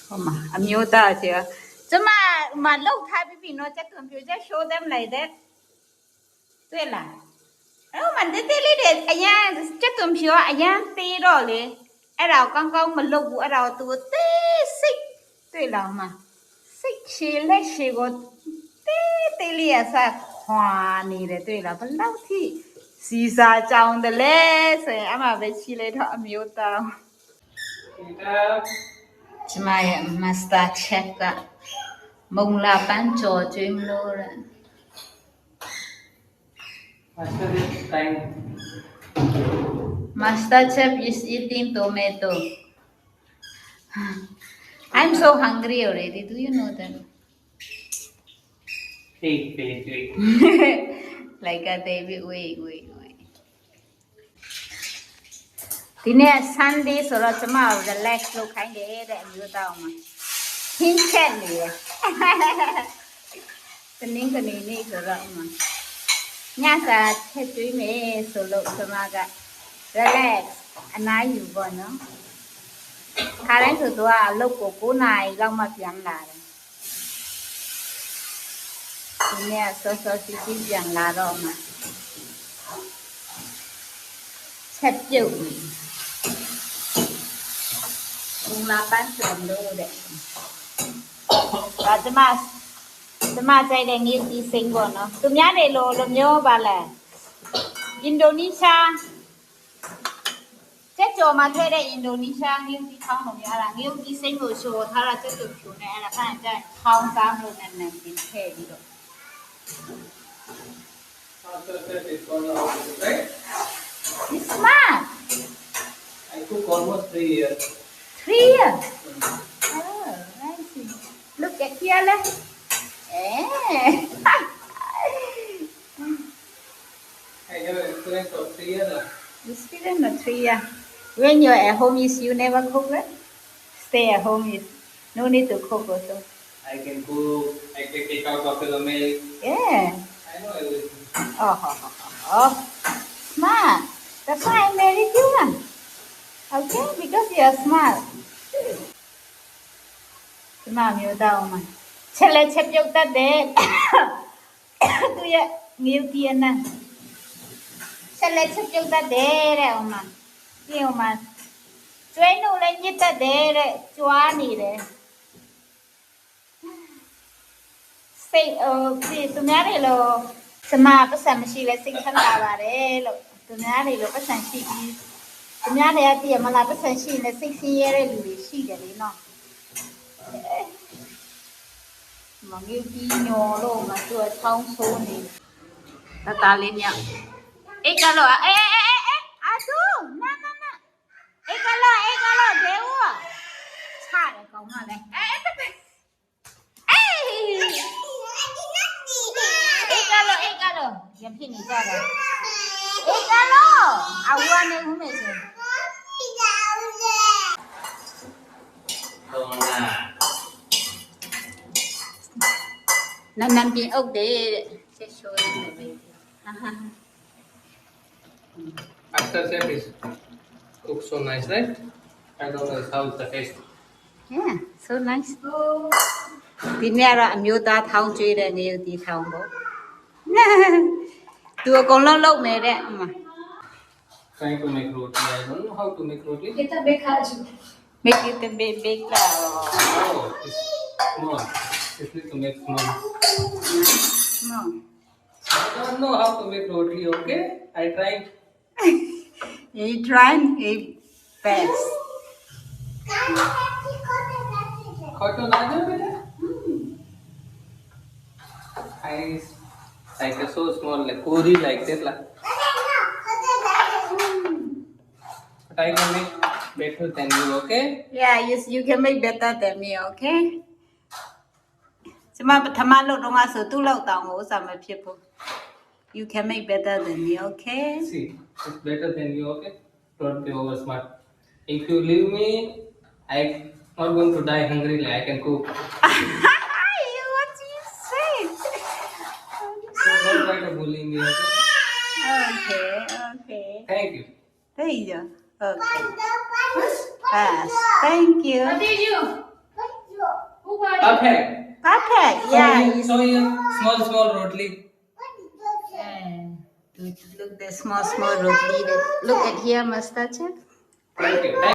Come on, I'm your dad here. So my look happy no check computer show them like that. Vậy là mình tới tới lấy để nha chắc computer nha tí rồi liền. Ai đâu con mình lục ở đâu tụi tí xích. Vậy là mà xích xí lấy xí go tí tí liền sa hoa nì để vậy là bắt đầu thì xì xa trong để lấy rồi em mà về xí lấy thọ miêu tao. My master chef that mong la ban cho dream lo rồi. Master chef is eating tomato. I'm so hungry already. Do you know that? Wait. Like a baby. Wait. Today Sunday, so that's tomorrow. Relax, look, kind of that you down. Hin chen đi. Cái này so đó mà. Nhà sa thế chú mẹ so lộ so mà cái relax, anh ấyอยู่ก่อนเนาะ Khá đấy từตัวlúc của cô này long mà tiếng là thì nè so xí tiếng là rồi mà chặt chịu cùng là bán sườn đồ đấy vàจะมาใจแดงยิ่งดีเซ็งก่อนเนาะตุ้มยาเดโลลมโยบาแหละอินโดนีเซียเจ๊โจมาเทศได้อินโดนีเซียยิ่งที่ท้องของยาละยิ่งที่เซ็งโอโชถ้าเราจะจุดผิวในอะไรก็อาจจะท้องซ้ำลงนั่นเป็นเทดีด้วย It's smart. I took almost 3 years. 3 years. Oh, I see. Look at here, lah. I have experience of 3 years. You student of 3 years. When you're at home, you never cook, right? Stay at home, no need to cook also. I can cook, I can take out buffalo milk. Yeah. I know everything. Oh. Smart. That's why I married you. Okay, because you're smart. Smart, you down, man. Chep yok ta de. Tu ya nghiêu tiền nè. Chep yok ta de rồi mà. Nhiều mà. Chơi nụ lên như ta de đấy, chua nì đấy. Say thì tụi nhá đây là sama pas sama si le sing kan ba đấy, tụi nhá đây là pas sama si. Tụi nhá đây thì mà là pas sama si le sing si đấy lì si đấy nó. Mà nghiêu tí nhỏ luôn mà chưa thông số này ta lên nhá ê cả lo ê chú na ê cả lo đéo à cha này con mà này ê cả lo em pin này ra rồi ê cả lo quan này không mày rồi Don't lie. Nan pin ốc để sẽ show em này After chef is cooked so nice, right? I don't know how the taste. Yeah, so nice. Tí nè rồi miêu ta thong chơi đây nhiều tí thong bố. Tụi con lâu mẹ đấy mà. Trying to make roti. I don't know how to make roti. Kita bake aja. Make it a big lah. Oh, it's small. It's need to make small. No. I don't know how to make roti, okay? I tried. You try it best. Cotton lager, beta? I like a so small, like puri like that, lah. But I can make better than you, okay? Yeah, you can make better than me, okay? Cuma pertama lo dong aso tu lo tahu sama people. You can make better than me, okay? See, it's better than you, okay? Don't be over smart. If you leave me, I'm not going to die hungry. Like I can cook. What you say? So don't try to bully me, okay? Okay. Thank you. There you go. Okay. Pass. Thank you. What did you? Perfect. Perfect. So Yeah. here, so here, small rotli. Look the small rotli. Look at here, mustache. Okay.